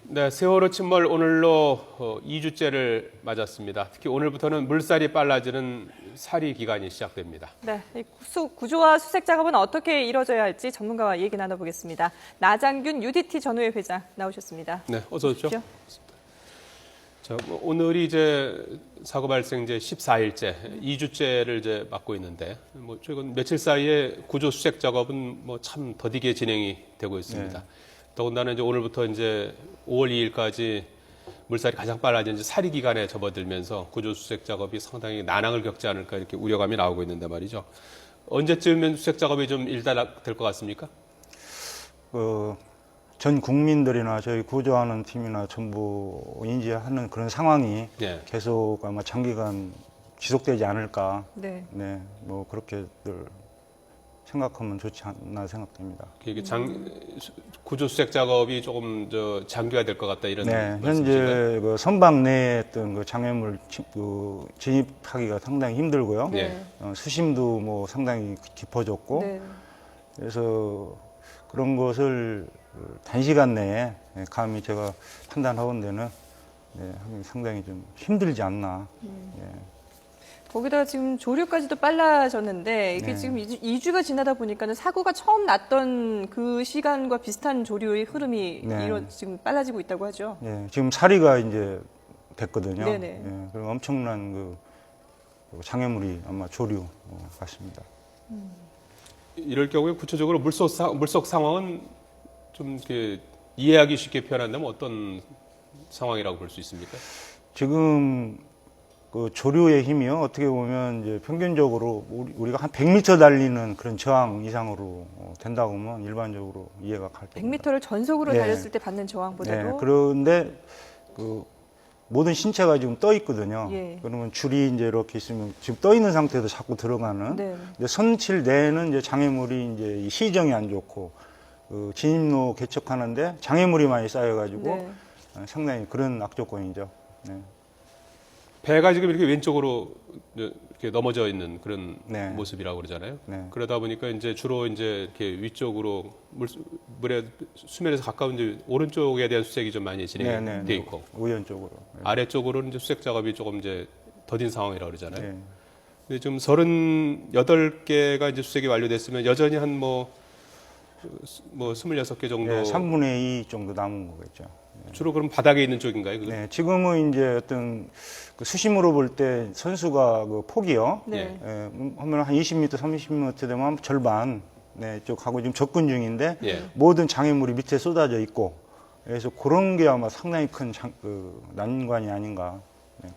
네, 세월호 침몰 오늘로 2주째를 맞았습니다. 특히 오늘부터는 물살이 빨라지는 사리 기간이 시작됩니다. 네, 이 구조와 수색 작업은 어떻게 이뤄져야 할지 전문가와 얘기 나눠보겠습니다. 나장균 UDT 전후회 회장 나오셨습니다. 네, 어서 오십시오. 자, 오늘이 이제 사고 발생 이제 14일째, 2주째를 이제 맞고 있는데, 최근 며칠 사이에 구조 수색 작업은 참 더디게 진행이 되고 있습니다. 네. 더군다나 이제 오늘부터 이제 5월 2일까지 물살이 가장 빨라진 이제 사리 기간에 접어들면서 구조 수색 작업이 상당히 난항을 겪지 않을까 이렇게 우려감이 나오고 있는데 말이죠. 언제쯤이면 수색 작업이 좀 일단될 것 같습니까? 전 국민들이나 저희 구조하는 팀이나 전부 인지하는 그런 상황이 네. 계속 아마 장기간 지속되지 않을까. 네. 네, 뭐 그렇게들 생각하면 좋지 않나 생각됩니다. 이게 구조 수색 작업이 조금 장기화 될 것 같다 이런 네, 말씀이신가요? 현재 그 선박 내에 어떤 그 장애물 진입하기가 상당히 힘들고요. 네. 수심도 뭐 상당히 깊어졌고, 네. 그래서 그런 것을 단시간 내에 감히 제가 판단하건대는 상당히 좀 힘들지 않나. 거기다가 지금 조류까지도 빨라졌는데 이게 네. 지금 2주가 지나다 보니까는 사고가 처음 났던 그 시간과 비슷한 조류의 흐름이 네. 지금 빨라지고 있다고 하죠. 예, 지금 사리가 이제 됐거든요. 네네. 예, 그리고 엄청난 그 장애물이 아마 조류 같습니다. 이럴 경우에 구체적으로 물속 상황은 좀 이렇게 이해하기 쉽게 표현한다면 어떤 상황이라고 볼 수 있습니까? 지금 그 조류의 힘이요. 어떻게 보면 이제 평균적으로 우리가 한 100m 달리는 그런 저항 이상으로 된다고 하면 일반적으로 이해가 갈 겁니다. 100m를 전속으로 네. 달렸을 때 받는 저항보다도 네, 그런데 그 모든 신체가 지금 떠 있거든요. 예. 그러면 줄이 이제 이렇게 있으면 지금 떠 있는 상태에서 자꾸 들어가는. 네. 근데 선칠 내에는 이제 장애물이 이제 시정이 안 좋고 그 진입로 개척하는데 장애물이 많이 쌓여가지고 네. 상당히 그런 악조건이죠. 네. 배가 지금 이렇게 왼쪽으로 이렇게 넘어져 있는 그런 네. 모습이라고 그러잖아요. 네. 그러다 보니까 이제 주로 이제 이렇게 위쪽으로 물에 수면에서 가까운 이제 오른쪽에 대한 수색이 좀 많이 진행이 돼 있고 우연쪽으로. 네. 아래쪽으로는 이제 수색 작업이 조금 이제 더딘 상황이라고 그러잖아요. 네. 근데 지금 38개가 이제 수색이 완료됐으면 여전히 한 뭐 26개 정도. 네, 3분의 2 정도 남은 거겠죠. 주로 그럼 바닥에 있는 쪽인가요? 그건? 네, 지금은 이제 어떤 그 수심으로 볼 때 선수가 그 폭이요. 네. 하면 한 20m, 30m 되면 절반 네, 쪽하고 지금 접근 중인데 예. 모든 장애물이 밑에 쏟아져 있고 그래서 그런 게 아마 상당히 큰 난관이 아닌가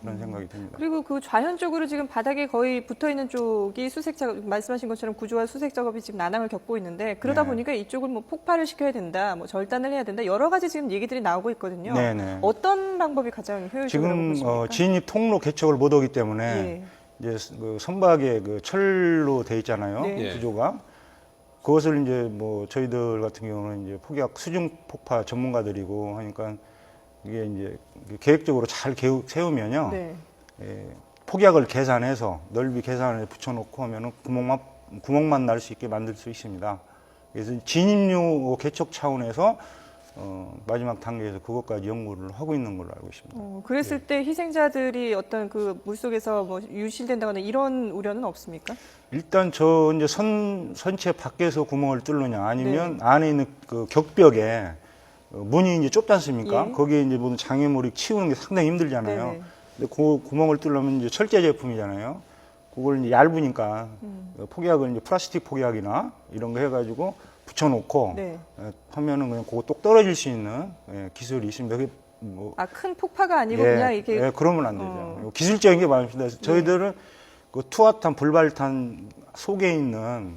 그런 생각이 듭니다. 그리고 그 좌현 쪽으로 지금 바닥에 거의 붙어 있는 쪽이 수색 작업, 말씀하신 것처럼 구조와 수색 작업이 지금 난항을 겪고 있는데 그러다 네. 보니까 이쪽을 뭐 폭발을 시켜야 된다, 뭐 절단을 해야 된다 여러 가지 지금 얘기들이 나오고 있거든요. 네네. 어떤 방법이 가장 효율적이라고 지금 보십니까? 진입 통로 개척을 못 하기 때문에 예. 이제 그 선박에 그 철로 돼 있잖아요. 네. 구조가 그것을 이제 뭐 저희들 같은 경우는 이제 폭약 수중 폭파 전문가들이고 하니까 이게 이제 계획적으로 잘 세우면요. 네. 폭약을 계산해서 넓이 계산을 붙여놓고 하면은 구멍만 날 수 있게 만들 수 있습니다. 그래서 진입로 개척 차원에서 마지막 단계에서 그것까지 연구를 하고 있는 걸로 알고 있습니다. 그랬을 때 희생자들이 어떤 그 물속에서 뭐 유실된다거나 이런 우려는 없습니까? 일단 저 이제 선체 밖에서 구멍을 뚫느냐 아니면 네. 안에 있는 그 격벽에 문이 이제 좁지 않습니까? 예. 거기에 이제 모든 장애물이 치우는 게 상당히 힘들잖아요. 네네. 근데 그 구멍을 뚫려면 이제 철제 제품이잖아요. 그걸 이제 얇으니까 폭약을 이제 플라스틱 폭약이나 이런 거 해가지고 붙여놓고 네. 하면은 그냥 그거 똑 떨어질 수 있는 기술이 있습니다. 그게 뭐 큰 폭파가 아니고 그냥 이게 그러면 안 되죠. 기술적인 게 많습니다. 저희들은 그 투하탄, 불발탄 속에 있는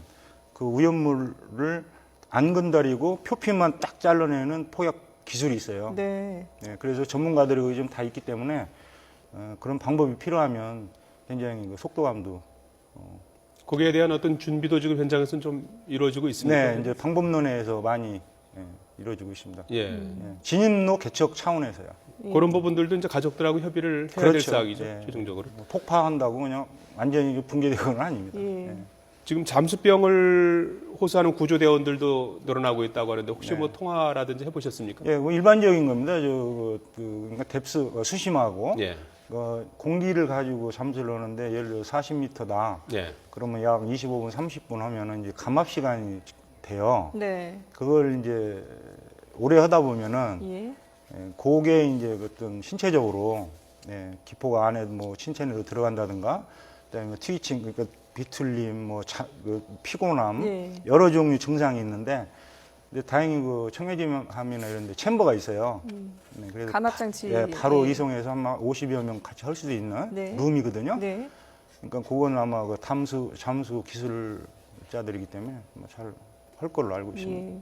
그 오염물을 안 건드리고 표피만 딱 잘라내는 폭약 기술이 있어요. 네. 그래서 전문가들이 좀 다 있기 때문에 그런 방법이 필요하면 굉장히 그 속도감도 거기에 대한 어떤 준비도 지금 현장에서는 좀 이루어지고 있습니다. 네, 이제 방법론에서 많이 이루어지고 있습니다. 예. 진입로 개척 차원에서요. 그런 부분들도 이제 가족들하고 협의를 해야 될 그렇죠. 사항이죠. 예. 최종적으로. 폭파한다고 그냥 완전히 붕괴되거나 아닙니다. 예. 지금 잠수병을 호소하는 구조대원들도 늘어나고 있다고 하는데 혹시 네. 뭐 통화라든지 해보셨습니까? 예, 뭐 일반적인 겁니다. 그러니까 뎁스 수심하고 예, 공기를 가지고 잠수를 하는데 예를 들어 40m다. 예, 그러면 약 25분, 30분 하면은 이제 감압 시간이 돼요. 네. 그걸 이제 오래 하다 보면은 예. 그게 이제 어떤 신체적으로 기포가 안에 뭐 신체 내로 들어간다든가, 그다음에 트위칭, 그러니까 비틀림, 그 피곤함, 예. 여러 종류 증상이 있는데, 근데 다행히 그 청해지함이나 이런 데 챔버가 있어요. 네, 그래서 감압 장치. 바로 예. 이송해서 아마 50여 명 같이 할 수도 있는 네. 룸이거든요. 네. 그러니까 그건 아마 그 잠수 기술자들이기 때문에 잘 할 걸로 알고 있습니다. 예.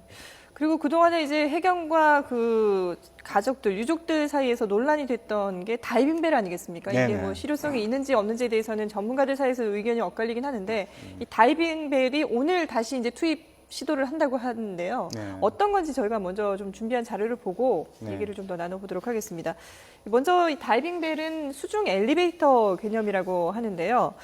그리고 그동안에 이제 해경과 그 가족들, 유족들 사이에서 논란이 됐던 게 다이빙벨 아니겠습니까? 이게 네네. 뭐 실효성이 있는지 없는지에 대해서는 전문가들 사이에서 의견이 엇갈리긴 하는데 이 다이빙벨이 오늘 다시 이제 투입 시도를 한다고 하는데요. 네. 어떤 건지 저희가 먼저 좀 준비한 자료를 보고 네. 얘기를 좀 더 나눠보도록 하겠습니다. 먼저 이 다이빙벨은 수중 엘리베이터 개념이라고 하는데요.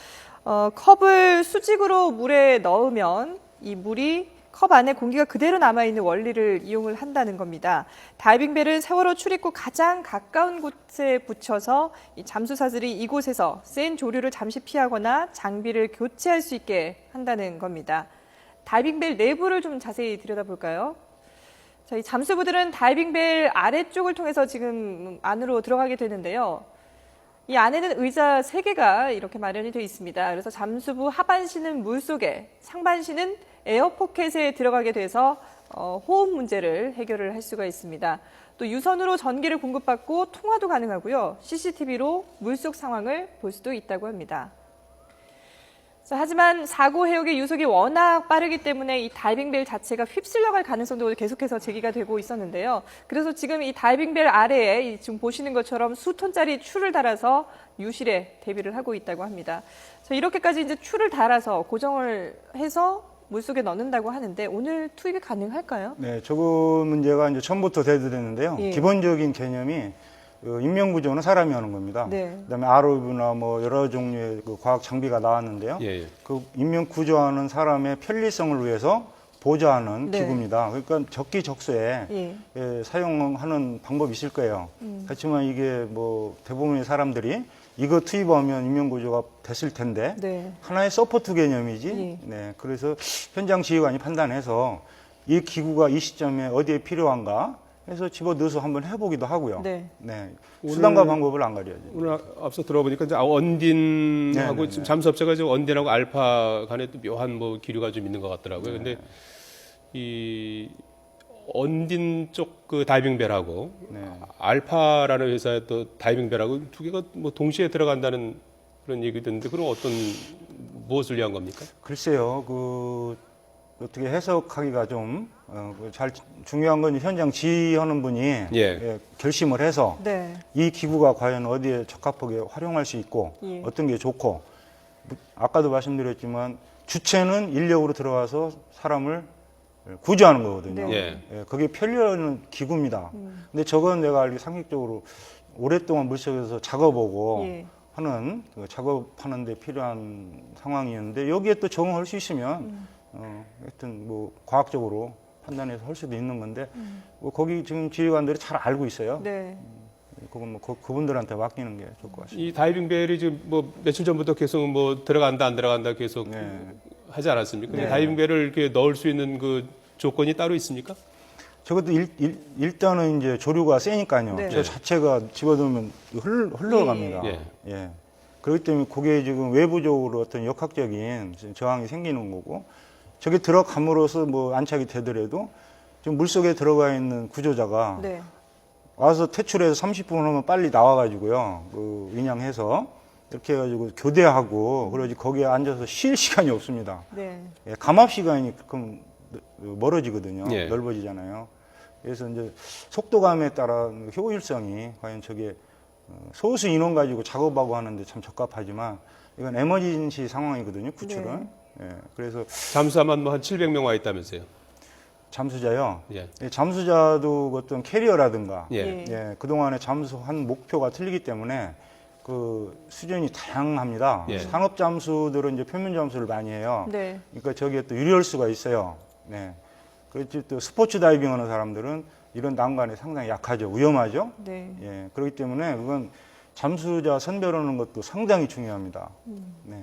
컵을 수직으로 물에 넣으면 이 물이 컵 안에 공기가 그대로 남아있는 원리를 이용을 한다는 겁니다. 다이빙벨은 세월호 출입구 가장 가까운 곳에 붙여서 이 잠수사들이 이곳에서 센 조류를 잠시 피하거나 장비를 교체할 수 있게 한다는 겁니다. 다이빙벨 내부를 좀 자세히 들여다볼까요? 자, 이 잠수부들은 다이빙벨 아래쪽을 통해서 지금 안으로 들어가게 되는데요. 이 안에는 의자 3개가 이렇게 마련이 되어 있습니다. 그래서 잠수부 하반신은 물속에, 상반신은 에어포켓에 들어가게 돼서 호흡 문제를 해결을 할 수가 있습니다. 또 유선으로 전기를 공급받고 통화도 가능하고요. CCTV로 물속 상황을 볼 수도 있다고 합니다. 자, 하지만 사고 해역의 유속이 워낙 빠르기 때문에 이 다이빙벨 자체가 휩쓸려갈 가능성도 계속해서 제기가 되고 있었는데요. 그래서 지금 이 다이빙벨 아래에 지금 보시는 것처럼 수톤짜리 추를 달아서 유실에 대비를 하고 있다고 합니다. 자, 이렇게까지 이제 추를 달아서 고정을 해서 물속에 넣는다고 하는데 오늘 투입이 가능할까요? 네, 저거 문제가 이제 처음부터 대두됐는데요. 예. 기본적인 개념이 인명구조는 사람이 하는 겁니다. 네. 그다음에 ROV나 뭐 여러 종류의 그 과학 장비가 나왔는데요. 예, 예. 그 인명구조하는 사람의 편리성을 위해서 보좌하는 네. 기구입니다. 그러니까 적기적소에 예. 사용하는 방법이 있을 거예요. 그렇지만 이게 뭐 대부분의 사람들이 이거 투입하면 인명구조가 됐을 텐데 네. 하나의 서포트 개념이지. 예. 네, 그래서 현장 지휘관이 판단해서 이 기구가 이 시점에 어디에 필요한가 해서 집어넣어서 한번 해보기도 하고요. 네. 수단과 방법을 안 가려야죠. 오늘 앞서 들어보니까 이제 언딘하고 네네네. 지금 잠수업체가 지금 언딘하고 알파 간에 또 묘한 뭐 기류가 좀 있는 것 같더라고요. 근데 이 언딘 쪽 그 다이빙벨하고 네. 알파라는 회사의 또 다이빙벨하고 두 개가 뭐 동시에 들어간다는 그런 얘기 듣는데 그럼 무엇을 위한 겁니까? 글쎄요, 어떻게 해석하기가 좀 중요한 건 현장 지휘하는 분이 결심을 해서 네. 이 기구가 과연 어디에 적합하게 활용할 수 있고 예. 어떤 게 좋고, 아까도 말씀드렸지만 주체는 인력으로 들어가서 사람을 구조하는 거거든요. 네. 그게 편리한 기구입니다. 근데 저건 내가 알기 상식적으로 오랫동안 물속에서 작업하고 예. 하는 작업하는 데 필요한 상황이었는데 여기에 또 적응할 수 있으면 하여튼 뭐 과학적으로 판단해서 할 수도 있는 건데 뭐 거기 지금 지휘관들이 잘 알고 있어요. 네. 그건 뭐 그분들한테 맡기는 게 좋을 것 같습니다. 이 다이빙벨이 지금 뭐 며칠 전부터 계속 뭐 들어간다 안 들어간다 계속 네. 하지 않았습니까? 근데 네. 다이빙벨을 이렇게 넣을 수 있는 그 조건이 따로 있습니까? 저것도 일단은 이제 조류가 세니까요. 네. 저 자체가 집어넣으면 흘러갑니다. 예. 예. 그렇기 때문에 그게 지금 외부적으로 어떤 역학적인 저항이 생기는 거고, 저게 들어감으로써 뭐 안착이 되더라도 지금 물속에 들어가 있는 구조자가 네. 와서 퇴출해서 30분 하면 빨리 나와가지고요. 인양해서 이렇게 해가지고 교대하고 그러지 거기에 앉아서 쉴 시간이 없습니다. 네. 예, 감압 시간이 그럼 멀어지거든요. 예. 넓어지잖아요. 그래서 이제 속도감에 따라 효율성이 과연 저게 소수 인원 가지고 작업하고 하는데 참 적합하지만 이건 에머전시 상황이거든요. 구출은. 예, 그래서 잠수하면 뭐 한 700명 와 있다면서요? 잠수자요. 예. 예, 잠수자도 어떤 캐리어라든가 예. 예, 그동안에 잠수한 목표가 틀리기 때문에 그 수준이 다양합니다. 예. 산업 잠수들은 이제 표면 잠수를 많이 해요. 네. 그러니까 저기에 또 유리할 수가 있어요. 네. 그렇지 또 스포츠 다이빙 하는 사람들은 이런 난관에 상당히 약하죠. 위험하죠. 네. 예. 그렇기 때문에 그건 잠수자 선별하는 것도 상당히 중요합니다. 네.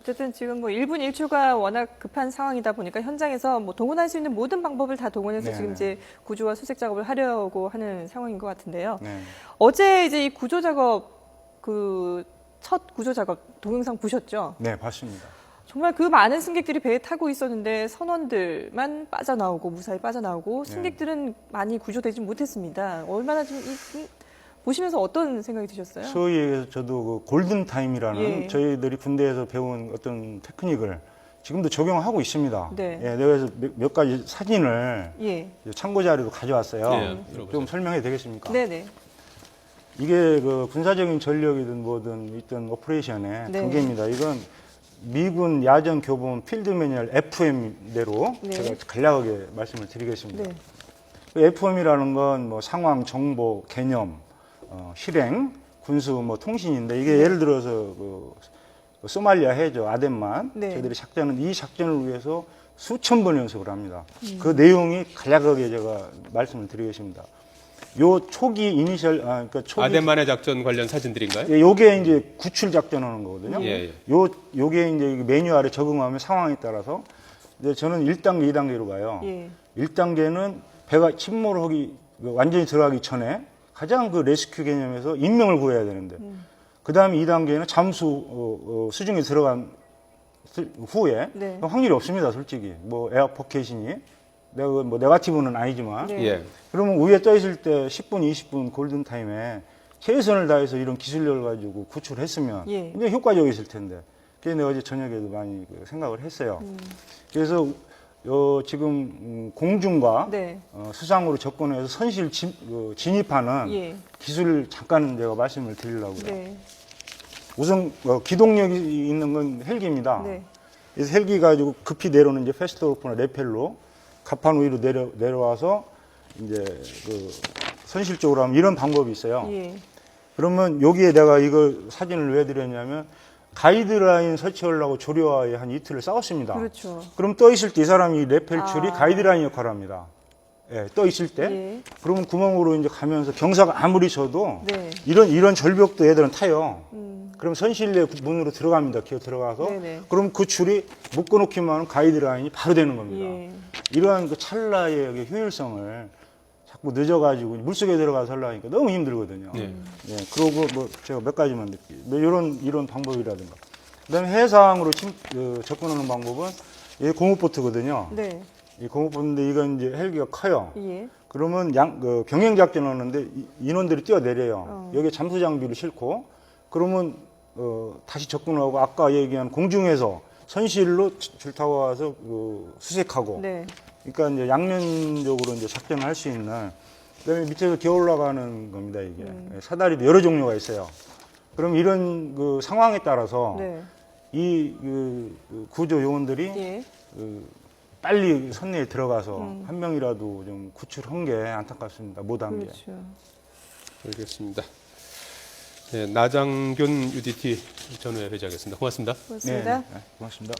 어쨌든 지금 뭐 1분 1초가 워낙 급한 상황이다 보니까 현장에서 뭐 동원할 수 있는 모든 방법을 다 동원해서 네, 지금 네. 이제 구조와 수색 작업을 하려고 하는 상황인 것 같은데요. 네. 어제 이제 이 구조 작업 그 첫 구조 작업 동영상 보셨죠? 네, 봤습니다. 정말 그 많은 승객들이 배에 타고 있었는데 선원들만 빠져나오고 무사히 빠져나오고 네. 승객들은 많이 구조되지 못했습니다. 얼마나 좀 보시면서 어떤 생각이 드셨어요? 소위 얘기해서 저도 그 골든 타임이라는 예. 저희들이 군대에서 배운 어떤 테크닉을 지금도 적용하고 있습니다. 네. 예, 내가 그래서 몇 가지 사진을 예. 참고 자료도 가져왔어요. 예, 들어보세요. 좀 설명해 되겠습니까? 네네. 이게 그 군사적인 전력이든 뭐든 있던 오퍼레이션의 네. 단계입니다. 이건 미군 야전 교본 필드 매뉴얼 FM대로 네. 제가 간략하게 말씀을 드리겠습니다. 네. FM이라는 건 뭐 상황, 정보, 개념, 실행, 군수, 뭐 통신인데 이게 예를 들어서 그 소말리아 해저 아덴만 네. 저희들이 작전은 이 작전을 위해서 수천 번 연습을 합니다. 그 내용이 간략하게 제가 말씀을 드리겠습니다. 요 초기 이니셜 그러니까 초기 아덴만의 작전 관련 사진들인가요? 예, 요게 이제 구출 작전하는 거거든요. 예, 예. 요게 이제 매뉴얼에 적응하면 상황에 따라서 이제 저는 1단계, 2단계로 가요. 예. 1단계는 배가 침몰하기 완전히 들어가기 전에 가장 그 레스큐 개념에서 인명을 구해야 되는데 그다음에 2단계는 잠수 수중에 들어간 후에 네. 확률이 없습니다, 솔직히. 뭐 에어 포켓이니 내가 뭐 네거티브는 아니지만 네. 예. 그러면 위에 떠 있을 때 10분, 20분 골든 타임에 최선을 다해서 이런 기술력을 가지고 구출했으면 예. 굉장히 효과적이었을 텐데. 그래서 내가 어제 저녁에도 많이 그 생각을 했어요. 그래서 지금 공중과 네. 수상으로 접근해서 선실 진입하는 예. 기술을 잠깐 제가 말씀을 드리려고요. 네. 우선 기동력이 있는 건 헬기입니다. 네. 그래서 헬기 가지고 급히 내려오는 이제 패스트 오프나 레펠로 갑판 위로 내려와서 이제 그 선실 쪽으로 하면 이런 방법이 있어요. 예. 그러면 여기에 내가 이걸 사진을 왜 드렸냐면 가이드라인 설치하려고 조류와에 한 이틀을 싸웠습니다. 그렇죠. 그럼 떠 있을 때 이 사람이 레펠 줄이 아. 가이드라인 역할을 합니다. 예, 떠 있을 때. 예. 그러면 구멍으로 이제 가면서 경사가 아무리 쳐도 네. 이런 절벽도 애들은 타요. 그럼 선실내 문으로 들어갑니다. 기어 들어가서. 네네. 그럼 그 줄이 묶어놓기만 하면 가이드라인이 바로 되는 겁니다. 예. 이러한 그 찰나의 효율성을 자꾸 늦어가지고 물속에 들어가서 하려니까 너무 힘들거든요. 네. 예, 그러고 뭐 제가 몇 가지만 드릴게요. 뭐 이런 방법이라든가. 그다음에 해상으로 접근하는 방법은 이 고무보트거든요. 네. 이 고무보트인데 이건 이제 헬기가 커요. 예. 그러면 병행 작전을 하는데 인원들이 뛰어내려요. 여기에 잠수 장비를 싣고 그러면 다시 접근하고 아까 얘기한 공중에서 선실로 줄 타고 와서 수색하고. 네. 그러니까 이제 양면적으로 이제 작전을 할 수 있는. 그다음에 밑에서 기어 올라가는 겁니다 이게. 사다리도 여러 종류가 있어요. 그럼 이런 그 상황에 따라서 네. 이 구조 요원들이 예. 빨리 선내에 들어가서 한 명이라도 좀 구출한 게 안타깝습니다. 못한 게. 그렇죠. 알겠습니다. 네, 나장균 UDT 전후회 회장이었습니다. 고맙습니다. 고맙습니다. 네, 고맙습니다.